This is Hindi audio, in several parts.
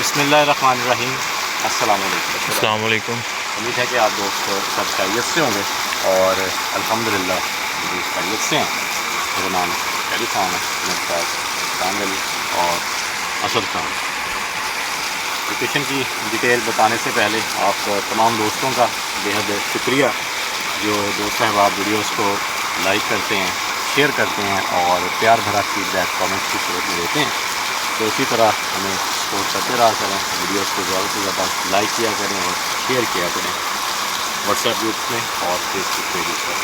बिस्मिल्लाहिर्रहमानिर्रहीम। अस्सलाम वालेकुम। अस्सलाम वालेकुम। उम्मीद है कि आप दोस्त सब खैरियत से होंगे और अल्हम्दुलिल्लाह भी खैरियत से हैं। मेरा नाम कैरी खान है, मेरे साथ कामिल और असद खान। लोकेशन की डिटेल बताने से पहले आप तमाम दोस्तों का बेहद शुक्रिया जो दोस्त अहबाब वीडियोज़ को लाइक करते हैं, शेयर करते हैं और प्यार भरा फीडबैक कमेंट्स की सूरत में देते हैं। तो इसी तरह हमें सपोर्ट करते रहा करें, वीडियोज़ को ज़्यादा से ज़्यादा लाइक किया करें और शेयर किया करें व्हाट्सएप ग्रुप्स में और फेसबुक पेज पर।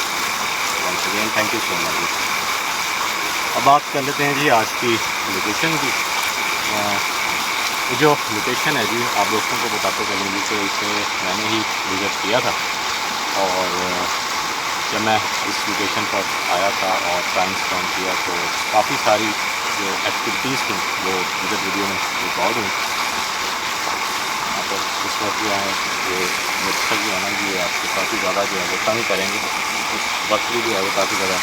Once again thank you so much. अब बात कर लेते हैं जी आज की लोकेशन की। जो लोकेशन है जी आप दोस्तों को बताते चलेंगे कि इसे मैंने ही विज़िट किया था और जब मैं इस लोकेशन पर आया था और टाइम स्पेंड किया तो काफ़ी सारी जो एक्टिविटीज़ थी वो विज़िट वीडियो में रिकॉर्ड हुई। यहाँ पर इस वक्त जो है ये मच्छर जो है ना ये आपको काफ़ी ज़्यादा जो है वो तंग करेंगे, इस वक्त भी जो है वो काफ़ी ज़्यादा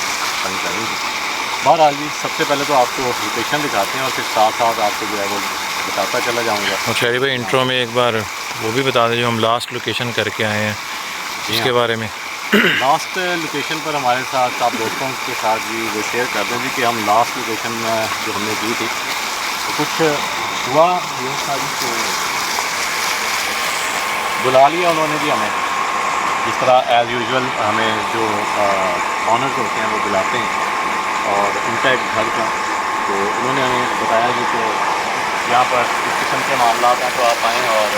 तंग करेंगे। बहरहाल जी सबसे पहले तो आपको लोकेशन दिखाते हैं और फिर साथ साथ आपको जो है वो बताता चला जाऊँगा। और शहरी भाई इंट्रो में एक बार वो भी बता दें जो हम लास्ट लोकेशन करके आए हैं उसके बारे में। लास्ट लोकेशन पर हमारे साथ आप दोस्तों के साथ भी वो शेयर कर दें जी कि हम लास्ट लोकेशन जो हमने की थी तो कुछ हुआ ये था जी कि बुला लिया उन्होंने जी हमें, जिस तरह एज़ यूजुअल हमें जो ऑनर्स होते हैं वो बुलाते हैं और उनका एक घर था तो उन्होंने हमें बताया जी कि यहाँ पर इस किस्म के मामला हैं तो आप आएँ और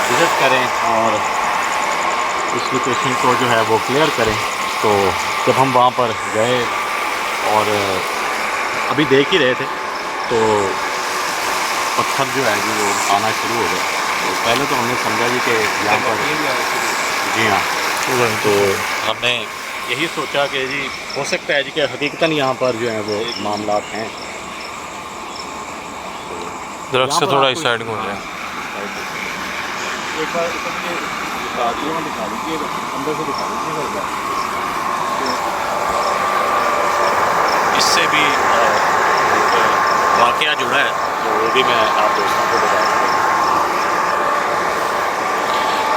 विज़िट करें और इस लोकेशन को जो है वो क्लियर करें। तो जब हम वहाँ पर गए और अभी देख ही रहे थे तो पत्थर जो है जी वो आना शुरू हो गया। तो पहले तो हमने समझा जी कि यहाँ पर जी हाँ, तो हमने यही सोचा कि जी हो सकता है जी कि हकीकतन यहाँ पर जो है वो मामलात हैं। दरख्त से थोड़ा इस साइड को हो जाए। एक बार दिखा लीजिए, अंदर से दिखा लीजिएगा। इससे भी वाक़या जुड़ा है तो वो भी मैं आप दोस्तों को बता दूँ।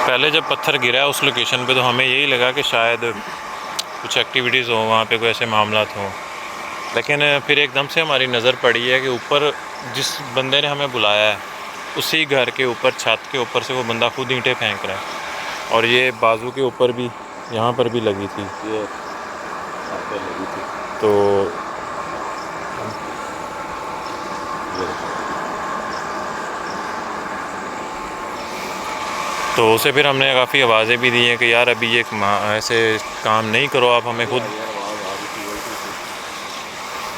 पहले जब पत्थर गिरा है उस लोकेशन पे तो हमें यही लगा कि शायद कुछ एक्टिविटीज़ हो वहाँ पे, कोई ऐसे मामलात हों, लेकिन फिर एकदम से हमारी नज़र पड़ी है कि ऊपर जिस बंदे ने हमें बुलाया है उसी घर के ऊपर छत के ऊपर से वो बंदा खुद ईंटें फेंक रहा है और ये बाजू के ऊपर भी यहाँ पर भी लगी थी ये लगी थी तो उसे फिर हमने काफ़ी आवाज़ें भी दी हैं कि यार अभी ये ऐसे काम नहीं करो आप, हमें खुद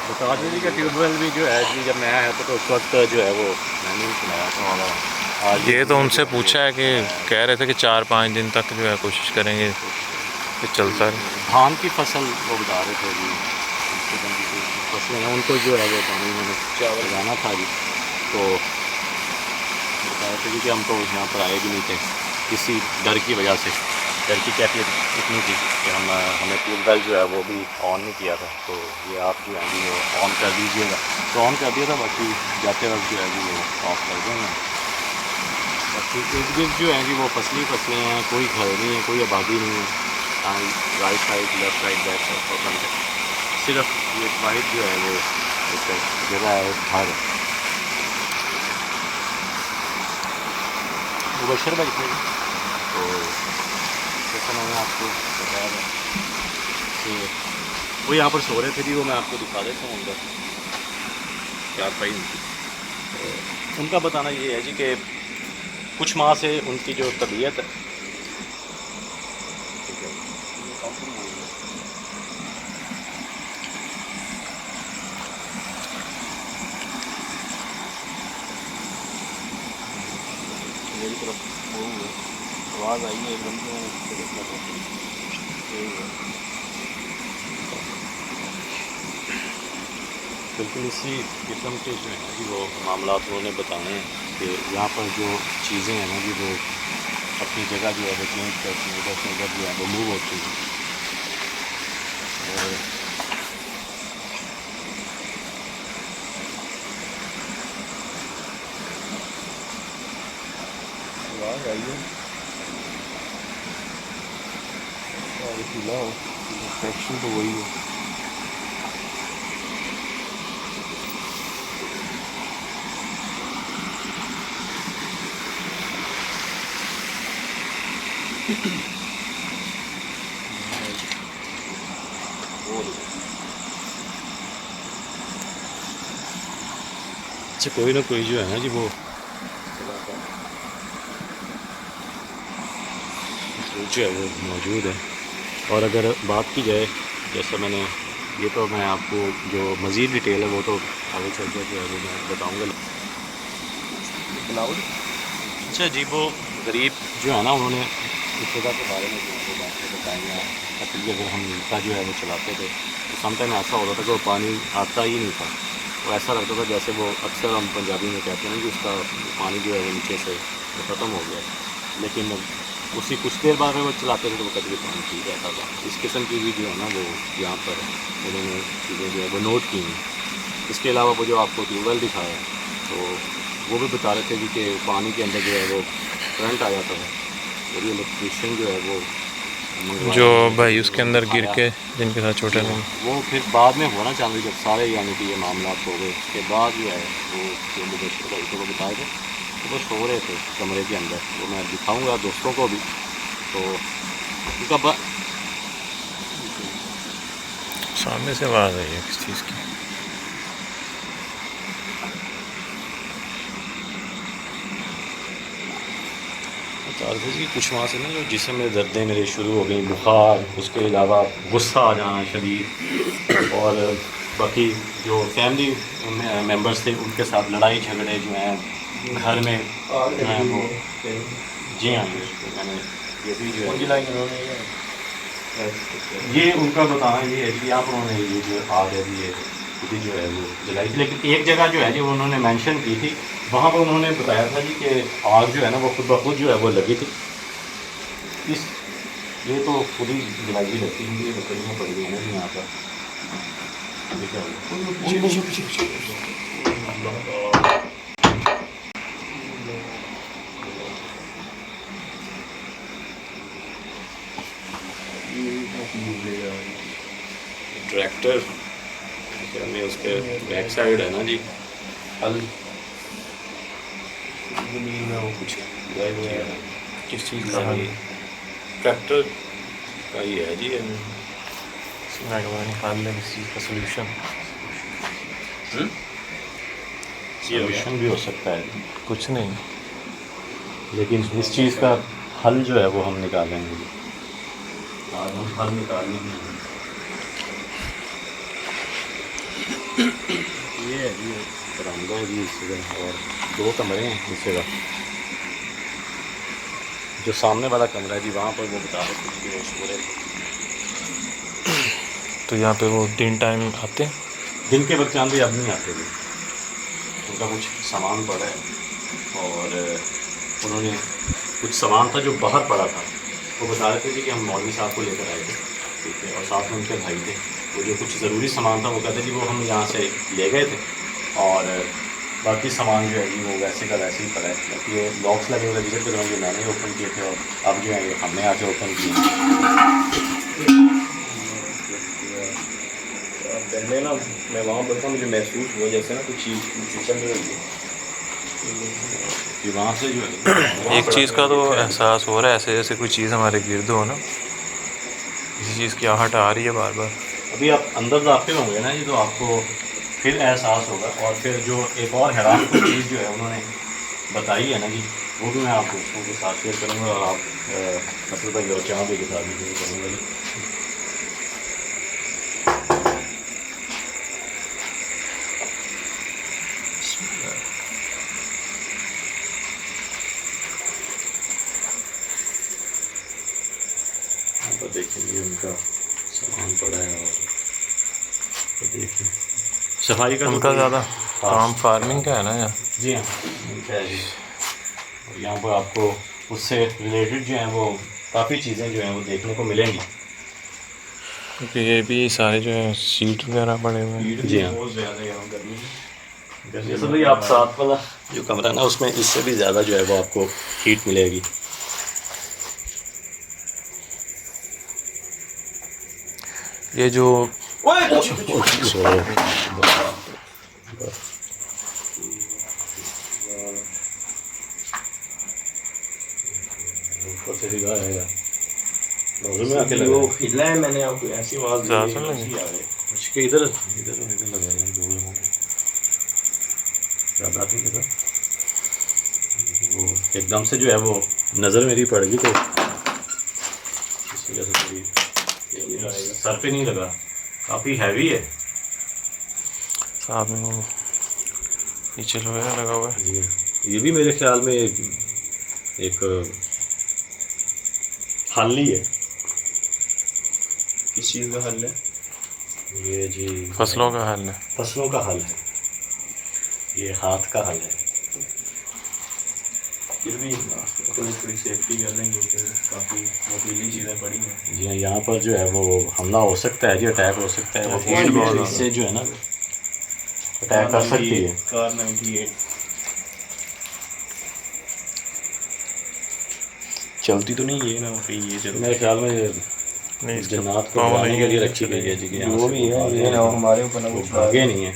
बता दीजिए कि ट्यूबवेल भी जो है जी जब मैं आया था तो उस वक्त जो है वो मैंने ही सुनाया था। और ये तो उनसे पूछा है कि कह रहे थे कि 4-5 दिन तक जो है कोशिश करेंगे कि चलता रहे। धान की फसल वो बता रहे थे जी, फसलें हैं उनको जो है वो पानी में लगाना था जी। तो बता रहे थे कि हम तो यहाँ पर आए भी नहीं थे किसी डर की वजह से। डर की कैफियत इतनी थी कि हमें ट्यूबवेल जो है वो भी ऑन नहीं किया था। तो ये आप जो है जी वो ऑन कर दीजिएगा। तो ऑन कर दिया था, बाकी जाते वक्त जो है जी वो ऑफ कर देंगे। बाकी इर्द गिर्द जो है जी वो फसलें हैं, कोई घर नहीं है, कोई आबादी नहीं है। Right side, left side, back side और फ्रंट साइड सिर्फ ये वाहिद जो है वो एक जगह है, घर है। मुबशर भाई थे तो जैसा मैंने आपको बताया था कि वो यहाँ पर सो रहे थे जी, वो मैं आपको दिखा देता हूँ अंदर चार पाई उनकी। तो उनका बताना ये है जी कि कुछ माह से उनकी जो तबीयत है मेरी तरफ वो आवाज़ आई है एकदम बिल्कुल इसी किस्म के जो है कि वो मामला उन्होंने बताए हैं कि यहाँ पर जो चीज़ें हैं ना जी वो अपनी जगह जो है वो चेंज करती हैं, इधर से उधर जो है वो मूव होती हैं। और इन्फेक्शन तो वही है। अच्छा कोई ना कोई जो है ना जी वो जो है वो मौजूद है। और अगर बात की जाए जैसे मैंने ये तो मैं आपको जो मज़ीद डिटेल है वो तो आगे चल के जो है वो मैं बताऊँगा। अच्छा जी वो गरीब जो है ना उन्होंने इस जगह के बारे में जो है वो बातें बताई हैं। एक्चुअली अगर हम नीचा जो है वो चलाते थे तो समटाइम ऐसा होता था कि वो पानी आता ही नहीं था। तो ऐसा लगता था जैसे वो अक्सर हम पंजाबी में कहते हैं ना कि उसका पानी जो है वो नीचे से ख़त्म हो गया। लेकिन उसी कुछ देर बाद में वो चलाते थे तो वो कभी पानी ठीक रहता था। इस किस्म की भी जो है ना वो यहाँ पर उन्होंने चीज़ें जो है वो नोट की हैं। इसके अलावा वो जो आपको ट्यूबवेल दिखाया तो वो भी बता रहे थे कि पानी के अंदर जो है वो करंट आ जाता था और ये इलेक्ट्रीशियन जो है वो जो भाई उसके अंदर गिर के जिनके साथ छोटा नहीं वो फिर बाद में होना चाहिए जब सारे यानी कि ये मामला हो गए उसके बाद जो है वो जो मुबशर भाई को बताए थे तो वो सो रहे थे कमरे के अंदर। तो मैं दिखाऊंगा दोस्तों को भी तो उनका सामने से आवाज़ आई है किस चीज़ की। जी कुछ वहाँ से ना जो जिस्म में दर्दें मेरे शुरू हो गई, बुखार, उसके अलावा गुस्सा आ जाना शदीद और बाकी जो फैमिली मेंबर्स थे उनके साथ लड़ाई झगड़े जो हैं घर में जो हैं वो। जी हाँ मैंने ये भी जो है ये उनका बताना ये है कि यहाँ पर उन्होंने ये जो आग है ये खुद जो है वो जलाई थी। लेकिन एक जगह जो है जो उन्होंने मेंशन की थी वहाँ पर उन्होंने बताया था जी कि आग जो है ना वो खुद ब खुद जो है वो लगी थी। इस ये तो खुद ही जलाई हुई लगती है। ये लकड़ियाँ पड़ी हैं ना जी यहाँ पर। ट्रैक्टर में उसके बैक साइड है ना जी हल ज़मीन में वो कुछ किस चीज़ का हल? ट्रैक्टर का ही है जी निकाल लें किस चीज़ का सोल्यूशन। सोल्यूशन भी हो सकता है कुछ नहीं लेकिन इस चीज़ का हल जो है वो हम निकालेंगे। आज हम हल निकालेंगे। ये है जी बरामदा है जी इस जगह और 2 कमरे हैं इस जगह। जो सामने वाला कमरा है जी वहाँ पर वो बता रहे थे कि वो सो रहे थे। तो यहाँ पे वो 3 टाइम आते हैं? दिन के वक्त चांद भी अब नहीं आते थे। उनका कुछ सामान पड़ा है और उन्होंने कुछ सामान था जो बाहर पड़ा था वो बता रहे थे जी कि हम मौलवी साहब को लेकर आए थे, ठीक है, और साथ में उनके भाई थे। वो जो कुछ ज़रूरी सामान था वो कहते जी वो हम यहाँ से ले गए थे और बाकी सामान जो है जी वो वैसे का वैसे ही पड़ा है। ये लॉक्स लगे हुए विजिट करूँगी मैंने ओपन किए थे और अब जो है ये हमने आके ओपन किए। पहले ना मैं वहाँ पर था मुझे महसूस हुआ जैसे ना कुछ चीज़ चल रही है कि वहाँ से जो है एक चीज़ का तो एहसास हो रहा है ऐसे जैसे कोई चीज़ हमारे गिर्द हो ना, किसी चीज़ की आहट आ रही है बार बार। अभी आप अंदर दाखिल होंगे ना जी तो आपको फिर एहसास होगा। और फिर जो एक और हैरान चीज़ जो है उन्होंने बताई है ना जी वो भी मैं आप दोस्तों के साथ शेयर करूँगा और आप मतलब और चाँद के साथ भी शेयर करूँगा जी। तो देखिए उनका सामान पड़ा है और तो देखिए सफाई का उनका ज़्यादा काम फार्मिंग का है ना यार। जी हाँ उनका है जी। और यहाँ पर आपको उससे रिलेटेड जो हैं वो काफ़ी चीज़ें जो हैं वो देखने को मिलेंगी क्योंकि ये भी सारे जो है सीट वगैरह पड़े हुए हैं। जी हाँ बहुत ज़्यादा यहाँ गर्मी जैसे भाई आप साथ वाला जो कमरा ना उसमें इससे भी ज़्यादा जो है वो आपको हीट मिलेगी। ये जो वो खिला है मैंने आपको ऐसी आवाज़ ज़्यादा सुन लेंगे। इधर इधर इधर लगाया ज़्यादा नहीं लगा, वो एकदम से जो है वो नज़र मेरी पड़ गई तो इस वजह से थोड़ी सर पे नहीं लगा, काफ़ी हैवी है। साथ में वो नीचे लोहे लगा हुआ है। जी, ये भी मेरे ख्याल में एक हल ही है। किस चीज़ का हल है ये? जी फसलों का हल है। फसलों का हल है, ये हाथ का हल है। फिर भी थोड़ी सेफ्टी कर लें क्योंकि काफ़ी मोटीली चीज़ें पड़ी हैं। जी हाँ, यहाँ पर जो है वो हमला हो सकता है जी, अटैक हो सकता है। वो हीट बहुत इससे जो है ना अटैक कर सकती है। कार 98 चलती तो नहीं है ना कहीं, ये चल मेरे ख्याल में नहीं, इसके जन्नत को पाँव बनाने नहीं के लिए है, रखी गई है जी। वो भी है, ये ना हमारे ऊपर ना कुछ भागे नहीं है।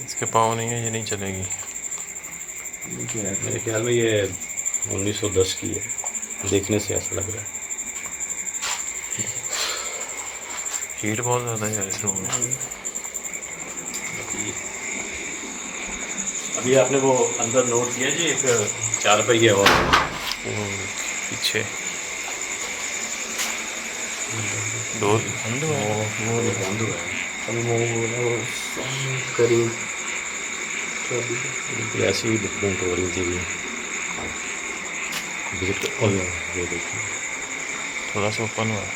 इसके पाँव नहीं है, ये नहीं चलेगी। मेरे ख्याल में ये 1910 की है, देखने से ऐसा लग रहा है। हीट बहुत ज़्यादा है इस रूम में। अभी आपने वो अंदर नोट किया जी, एक 4 पहिए और पीछे डोर बंद हुआ है। वो बंद हुआ है। करीब ऐसी ही डिफरेंट हो रही थी ये देखिए थोड़ा सा ओपन हुआ है।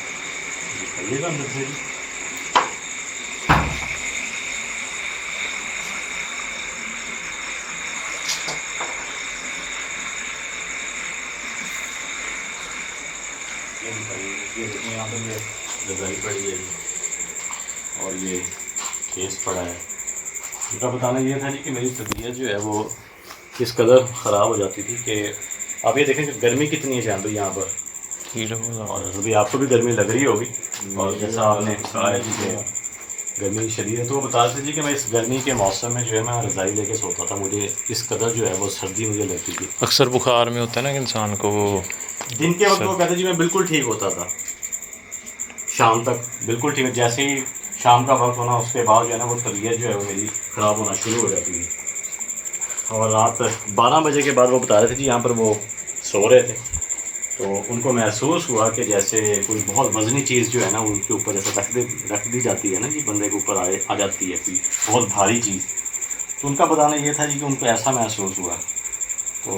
यहाँ पे ये रजाई पड़ी है और ये केस पड़ा है। उनका बताना ये था जी कि मेरी तबीयत जो है वो किस कदर ख़राब हो जाती थी कि आप ये देखें कि गर्मी कितनी है चांदू यहाँ पर, हीट बहुत और अभी आपको भी गर्मी लग रही होगी। और जैसा आपने कहा है जी कि गर्मी शदीद है, तो वो बता रहे थे जी कि मैं इस गर्मी के मौसम में जो है मैं रज़ाई लेके सोता था, मुझे इस कदर जो है वो सर्दी मुझे लगती थी। अक्सर बुखार में होता है ना कि इंसान को वो दिन के वक्त वो कहते जी मैं बिल्कुल ठीक होता था, शाम तक बिल्कुल ठीक। जैसे ही शाम का वक्त होना उसके बाद जो है ना वो तबीयत जो है वो मेरी ख़राब होना शुरू हो जाती है। और रात 12 बजे के बाद वो बता रहे थे जी यहाँ पर वो सो रहे थे तो उनको महसूस हुआ कि जैसे कोई बहुत वज़नी चीज़ जो है ना उनके ऊपर जैसे रख दी जाती है ना जी, बंदे के ऊपर आ जाती है कोई बहुत भारी चीज़। तो उनका बताना ये था जी कि उनको ऐसा महसूस हुआ, तो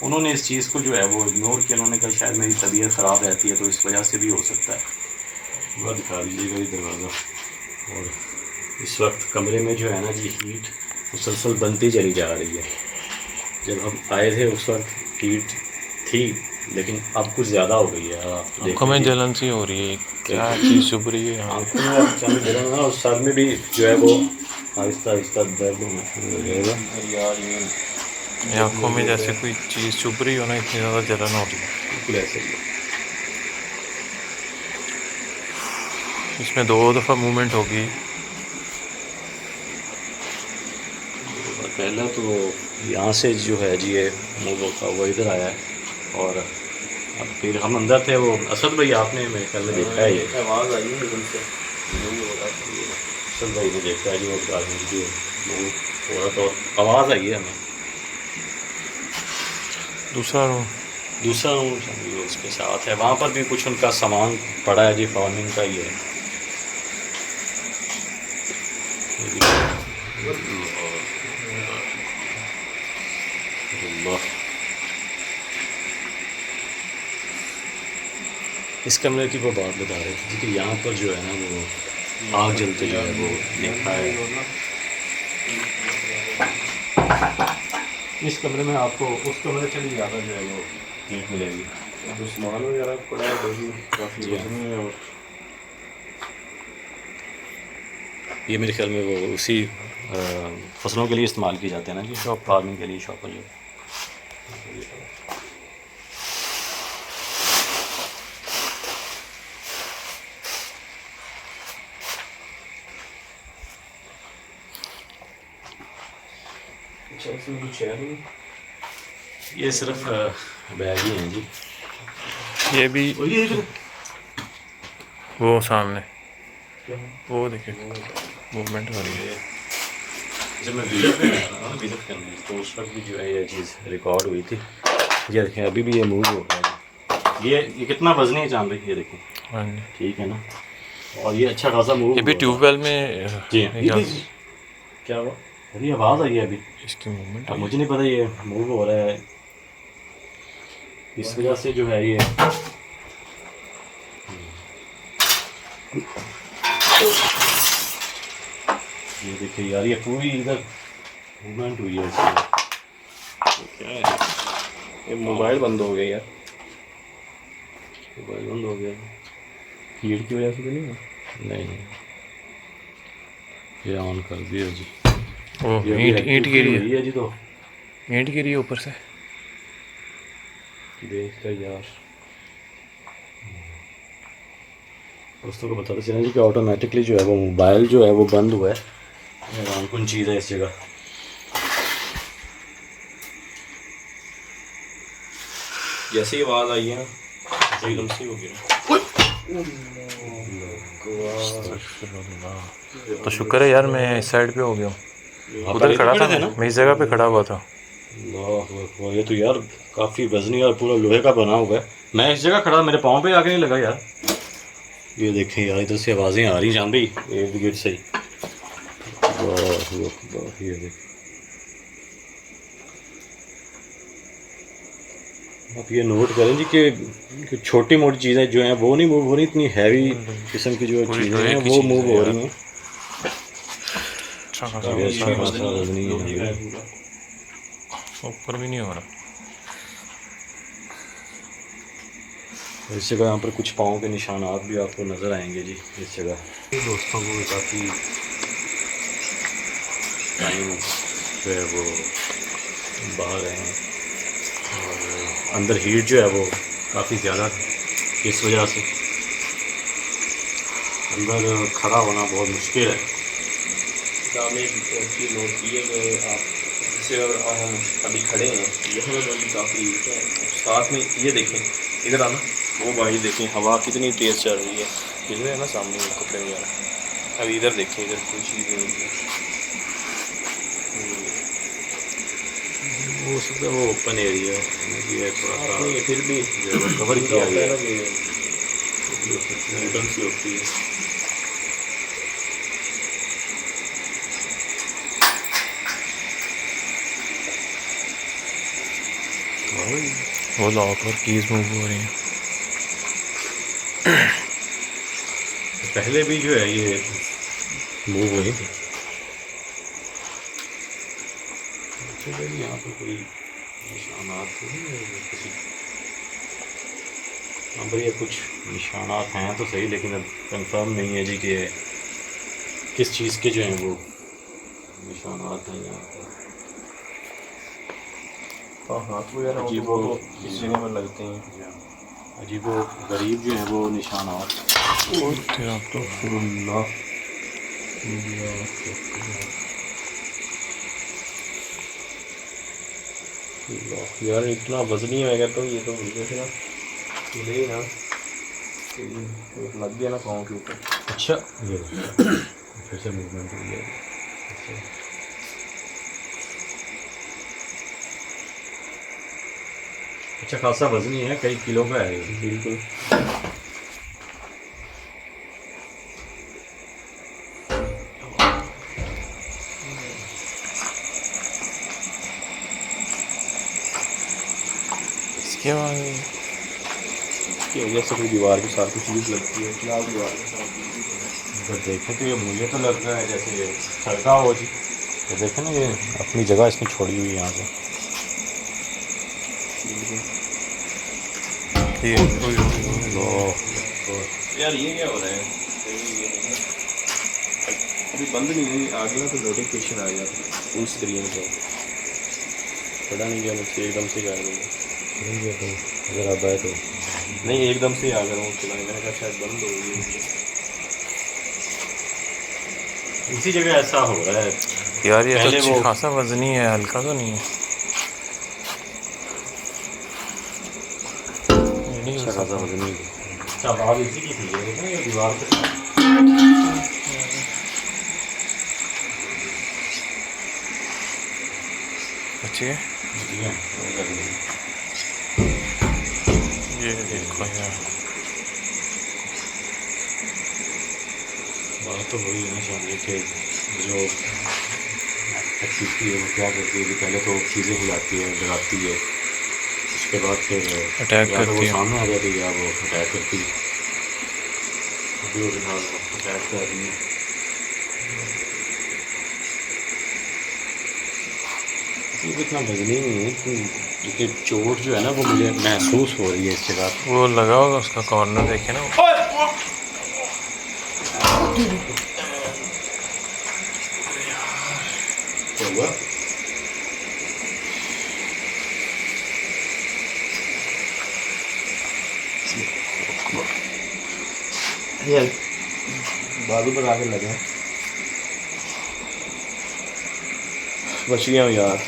उन्होंने इस चीज़ को जो है वो इग्नोर किया। उन्होंने कहा शायद मेरी तबीयत ख़राब रहती है तो इस वजह से भी हो सकता है। वह दिखा दीजिएगा ये दरवाज़ा। और इस वक्त कमरे में जो है ना जी हीट मुसलसल बनती चली जा रही है। जब हम आए थे उस वक्त हीट थी लेकिन अब कुछ ज़्यादा हो गई है। आँखों में जलन सी हो रही है, क्या चीज़ चुभ रही है यहाँ। आँखों में अब जलन है और सर में भी जो है वो आहिस्ता आहिस्ता दर्द होना शुरू हो जाएगा। ये आँखों में जैसे कोई चीज़ चुभ रही हो ना, इतनी ज़्यादा जलन हो रही है। बिल्कुल ऐसे ही है। इसमें 2 दफ़ा मूवमेंट होगी। पहला तो यहाँ से जो है जी ये मूव होता वो इधर आया है और अब फिर हम अंदर थे। वो असद भाई आपने मेरे ख्याल में देखा है, ये आवाज़ आई है एकदम से, असद भाई ने देखा है जी वो जो हो रहा तो आवाज़ आई है हमें। दूसरा रूम उसके साथ है, वहाँ पर भी कुछ उनका सामान पड़ा है जी, फार्मिंग का ही है। इस कमरे की वो बात बता रहे थे कि यहाँ पर जो है ना वो आग जलते जो है वो देखा है। इस कमरे में आपको उस कमरे से भी ज़्यादा जो है वो हीट मिलेगी। जो सामान वगैरह पड़ा है वो भी काफ़ी जी हाँ। वजनी है और ये मेरे ख्याल में वो उसी फसलों के लिए इस्तेमाल किए जाते हैं ना जी, शॉप फार्मिंग के लिए शॉपर जो। अच्छा इसमें कुछ है नहीं। ये सिर्फ बैग ही हैं जी। ये भी और ये वो सामने वो देखिए मूवमेंट हो रही है। जब मैं विजिट पे आया था विजिट करने, तो उस वक्त भी जो है ये चीज़ रिकॉर्ड हुई थी। ये देखें अभी भी ये मूव हो रहा है। ये कितना वजनी है चांद भाई, ये देखें। हाँ जी, ठीक है ना, और ये अच्छा खासा मूव। ये भी ट्यूबवेल में जी या क्या हुआ, अरे आवाज़ आई है अभी, इसकी मूवमेंट अब मुझे नहीं पता ये मूव हो रहा है, इस वजह से जो है ये देखिए यार, ये पूरी इधर मूवमेंट हुई है इसमें। तो क्या है, ये मोबाइल बंद हो गया यार। मोबाइल बंद हो गया। हीट की वजह से तो नहीं है? नहीं, ये ऑन कर दिया जी। ओ ये अभी ईंट गिरी हुई है जी, तो है, ईंट गिरी है ऊपर से। देख कर यार दोस्तों को बताते चलें जी कि ऑटोमेटिकली जो है वो मोबाइल जो है वो बंद हुआ है। हैरान कुन चीज़ है इस जगह। जैसे ही आवाज़ आई है ना एकदम से हो गया। तो शुक्र है यार मैं इस साइड पे हो गया हूँ, उधर खड़ा था ना, मैं इस जगह पे खड़ा हुआ था। ये तो यार काफ़ी वजनी और पूरा लोहे का बना हुआ है। मैं इस जगह खड़ा, मेरे पाँव पे आके नहीं लगा यार। ये देखें यार, इधर से आवाज़ें आ रही जान भाई इर्द गिर्द से ही। ये देख, आप ये नोट करें जी कि छोटी मोटी चीज़ें जो हैं वो नहीं मूव हो रही, इतनी हैवी किस्म की जो चीज़ें हैं वो मूव हो रही हैं। ऊपर भी नहीं हो रहा। इस जगह यहाँ पर कुछ पाँव के निशानात भी आपको नज़र आएंगे जी इस जगह। दोस्तों को काफ़ी टाइम जो है वो बाहर हैं और अंदर हीट जो है वो काफ़ी ज़्यादा है, इस वजह से अंदर खड़ा होना बहुत मुश्किल है। हमने एक चीज़ नोट की है कि आप जैसे अगर हम अभी खड़े हैं यहाँ पर भी काफ़ी साथ में ये देखें, इधर आना, वो भाई देखें हवा कितनी तेज़ चल रही है। इधर है ना सामने कपड़े वगैरह, अभी इधर देखें, इधर कोई चीज़ नहीं है। वो सब वो ओपन एरिया है, थोड़ा सा ये फिर भी कवर किया गया है। सी होती है। वो लॉक और कीज मूव हो रही हैं। पहले भी जो है ये मूव हुई थी। यहाँ पर कोई निशानात तो नहीं है किसी, यहाँ पर ये कुछ निशानात हैं तो सही, लेकिन अब कंफर्म नहीं है जी कि किस चीज़ के जो हैं वो निशानात हैं यहाँ पर। हाथ वगैरह अजीब वो तो इस जगह में लगते हैं। अजीब व गरीब जो है वो निशानात। यार इतना वजनी है तो ये तो जैसे ना ले ना लग गया ना पाँव के ऊपर। अच्छा ये फिर से मूवमेंट हो गया। अच्छा खासा वजनी है, कई किलो का है ये। बिल्कुल। इसके बाद की वजह से कोई दीवार के साथ कुछ चीज़ लगती है, फिलहाल दीवार के साथ अगर देखें तो ये मुझे तो लग रहा है जैसे ये सड़का हो जी। तो देखें ना ये अपनी जगह इसने छोड़ी हुई है यहाँ से। यार ये क्या हो रहा है? अभी बंद नहीं हुई, आ गया तो नोटिफिकेशन आ गया फुल स्क्रीन पे, पता नहीं क्या मुझसे एकदम से गायब हो गया। अगर आप आए तो नहीं एकदम से आ गया हूँ चला, मैंने कहा शायद बंद हो गई। इसी जगह ऐसा हो रहा है यार ये तो पहले अच्छी वो- खासा वजनी है, हल्का तो नहीं है। ये नहीं अच्छा हो खासा सकता। वजन नहीं है। अच्छा बात इसी की थी ये देखो, ये दीवार पे अच्छी है। ये देखो यार, बात तो वही है ना शादी के जो एक्टिविटी है वो क्या करती है कि पहले तो चीज़ें हिलाती है, डराती है, उसके बाद फिर अटैक या तो वो करती है। सामने आ जाती है या वो अटैक करती है। अभी वो फिलहाल अटैक कर रही है। ये इतना वजनी नहीं है कि चोट जो है ना वो मुझे महसूस हो रही है इस जगह पे। वो लगा होगा उसका कॉर्नर, देखे ना। क्या हुआ? ये बाजू पर आके लगा, बच गया हूँ यार।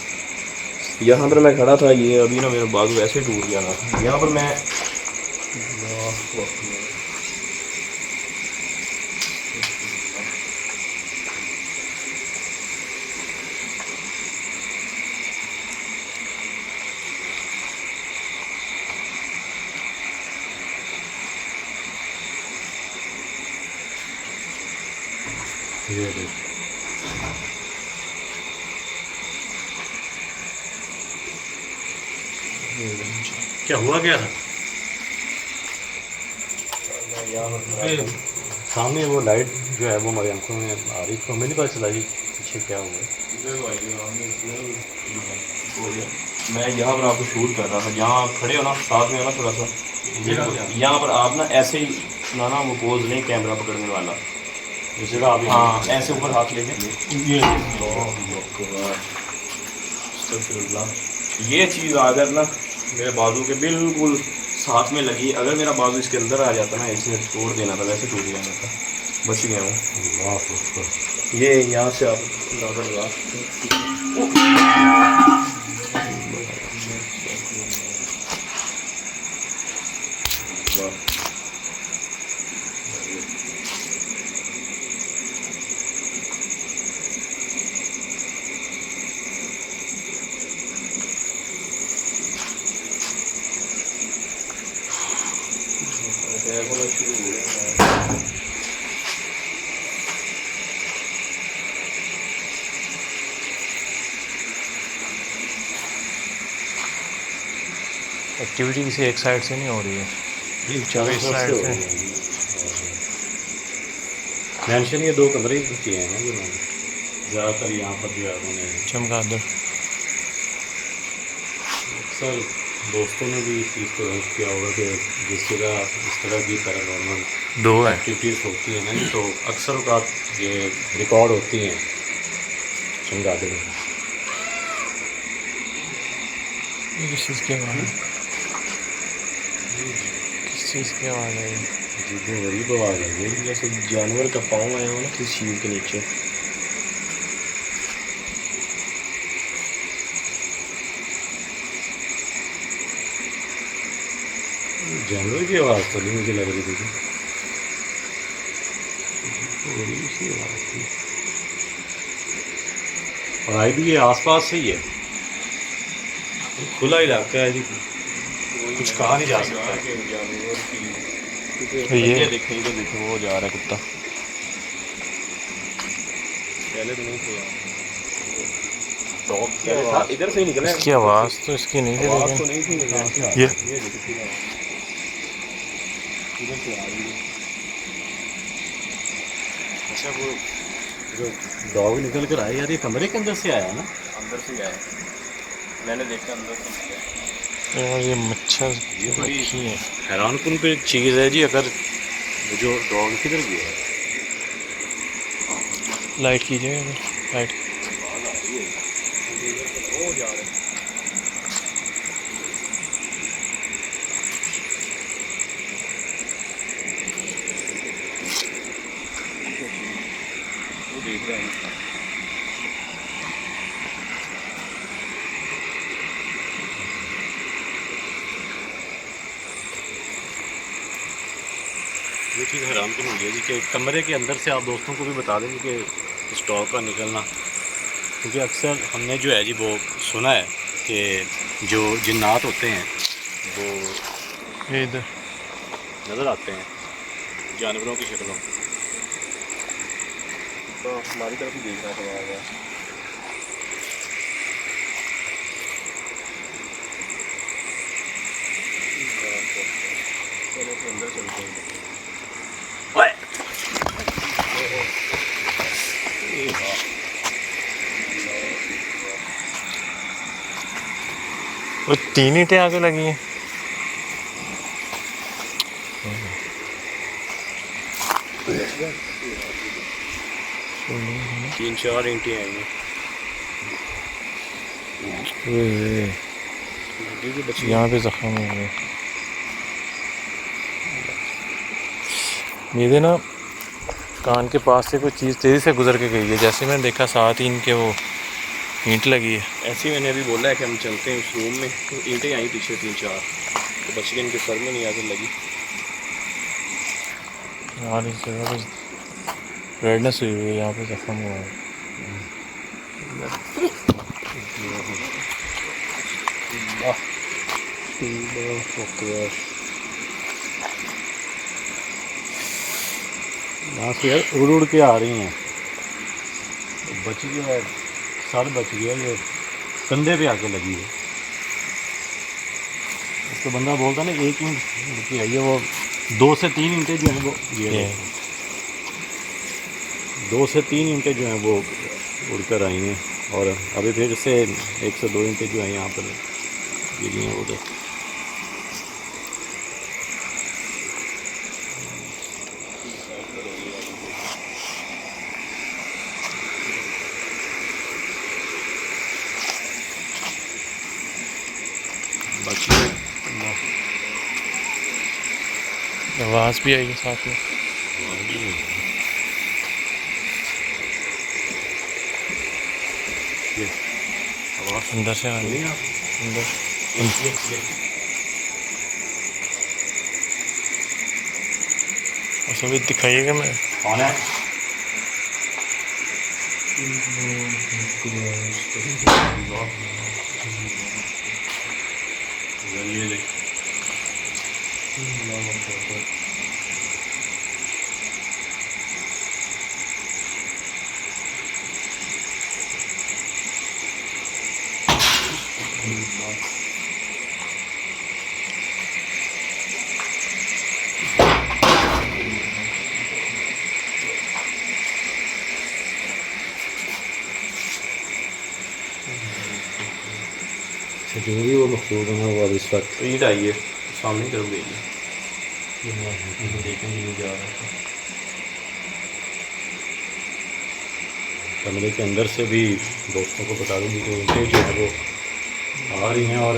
यहाँ पर मैं खड़ा था, ये अभी ना मेरा बाजू ऐसे टूट गया था यहाँ पर मैं। ये देख, क्या हुआ क्या था? सामने वो लाइट जो है वो हमारी आंखों में आ रही, तो हमें नहीं पता चला जी पीछे क्या हुआ। मैं यहाँ पर आपको शूट कर रहा था, यहाँ आप खड़े हो ना, साथ में हो ना थोड़ा सा, यहाँ पर आप ना ऐसे ही ना वो पोज लें कैमरा पकड़ने वाला, इस जगह आप हाँ ऐसे ऊपर हाथ लेके ये चीज़ अगर ना मेरे बाजू के बिल्कुल साथ में लगी, अगर मेरा बाजू इसके अंदर आ जाता ना, इसने तोड़ देना था, वैसे टूट जाना था। बच गया हूँ। ये यहाँ से आप अंदाजा लगा एक्टिविटी किसी एक साइड से नहीं हो रही है, चारों इस तरफ साइड से हो से। रही है। मेंशन ये 2 कमरे ही किए हैं ना जो मैंने, ज़्यादातर यहाँ पर जो है उन्होंने चमगादड़। अक्सर दोस्तों ने भी इस चीज़ को हेल्प किया होगा कि जिस जगह इस तरह की पैरानॉर्मल 2 है। एक्टिविटीज़ होती हैं ना तो अक्सर औक़ात ये रिकॉर्ड होती हैं चमगादड़ में। ये किस चीज़ की आवाज़ है? किस चीज़ की आवाज़ है ये? अजीब गरीब आवाज़ है ये। जैसे जानवर का पाँव आया हो ना किसी चीज़ के नीचे। जानवर की आवाज़ तो नहीं मुझे लग रही थी, गरीब सी आवाज़ थी। और आई भी ये आसपास से ही है, खुला इलाका है जी, कुछ कहा नहीं जा सकता। ये देखें इधर देखें, वो जा रहा है कुत्ता, पहले तो नहीं थे डॉग की आवाज़ इधर से ही निकला है। इसकी आवाज़ तो इसकी नहीं थी, आवाज़ तो लेकिन नहीं थी कहाँ से आ ये ये देखिए इधर से आ रही है। अच्छा वो जो डॉग निकल कर आया यार, ये कमरे के अंदर से आया ना? अंदर से आया, मैंने देखा अंदर से निकला। यार ये मच्छर ये बड़ी रखी है। हैरानकुन पे चीज़ है जी। अगर वो जो डॉग किधर गया है, लाइट कीजिए लाइट। वो जा रहे हैं। वो देख रहे हैं। ये चीज़ हैरान तो हुई है जी कि कमरे के अंदर से आप दोस्तों को भी बता देंगे कि स्टॉक का निकलना, क्योंकि अक्सर हमने जो है जी वो सुना है कि जो जिन्नात होते हैं वो इधर नज़र आते हैं जानवरों की शक्लों। तो हमारी तरफ ही देख रहा था बार बार। चलो तो अंदर चलते हैं। वो 3 ईंटें आगे लगी हैं। तीन चार ईंटें आई हैं। यहाँ पे जख्म हो गए। मेरे ना कान के पास से कोई चीज़ तेज़ी से गुजर के गई है, जैसे मैंने देखा 7 इनके वो ईंट लगी है। ऐसे ही मैंने अभी बोला है कि हम चलते हैं उस रूम में, तो ईंटें आई पीछे 3-4, तो बच के इनके सर में नहीं आकर लगी। यार इस जगह पे रेडनेस हुई हुई है, यहाँ पे जख्म हुआ है। यहाँ से यार उड़ उड़ के आ रही हैं, बच गया सर, बच गया, ये कंधे पे आके लगी है। तो बंदा बोलता ना 1 ईंट की आई है, वो 2 से 3 ईंटें जो हैं वो ये 2 से 3 ईंटें जो हैं वो उड़कर आई हैं, और अभी फिर से 1 से 2 ईंटें जो हैं यहाँ पर गिरी हैं उधर। आवाज़ भी आई है साथ में। अंदर से आ रही है, अंदर सभी दिखाइएगा। मैं कौन है? जो भी वो मखलूक है वो अभी इस वक्त ईंट आई है, सामने की तरफ गई है, देखेंगे नहीं जा रहा था। कमरे के अंदर से भी दोस्तों को बता दूँगी कि ईंटें जो है वो आ रही हैं, और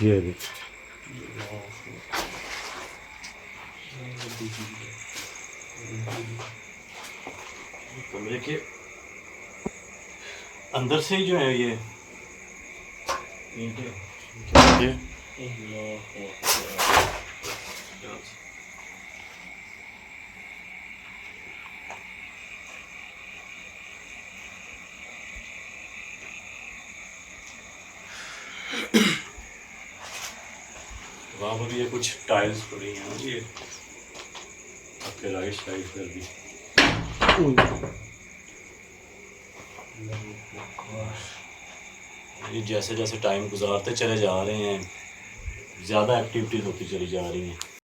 ये भी कमरे के अंदर से ही जो है ये ईंटें ये वहाँ पर ये कुछ टाइल्स पड़ी हैं ये आपके राइट साइड पर भी। ये जैसे जैसे टाइम गुजारते चले जा रहे हैं, ज़्यादा एक्टिविटीज़ होती चली जा रही हैं।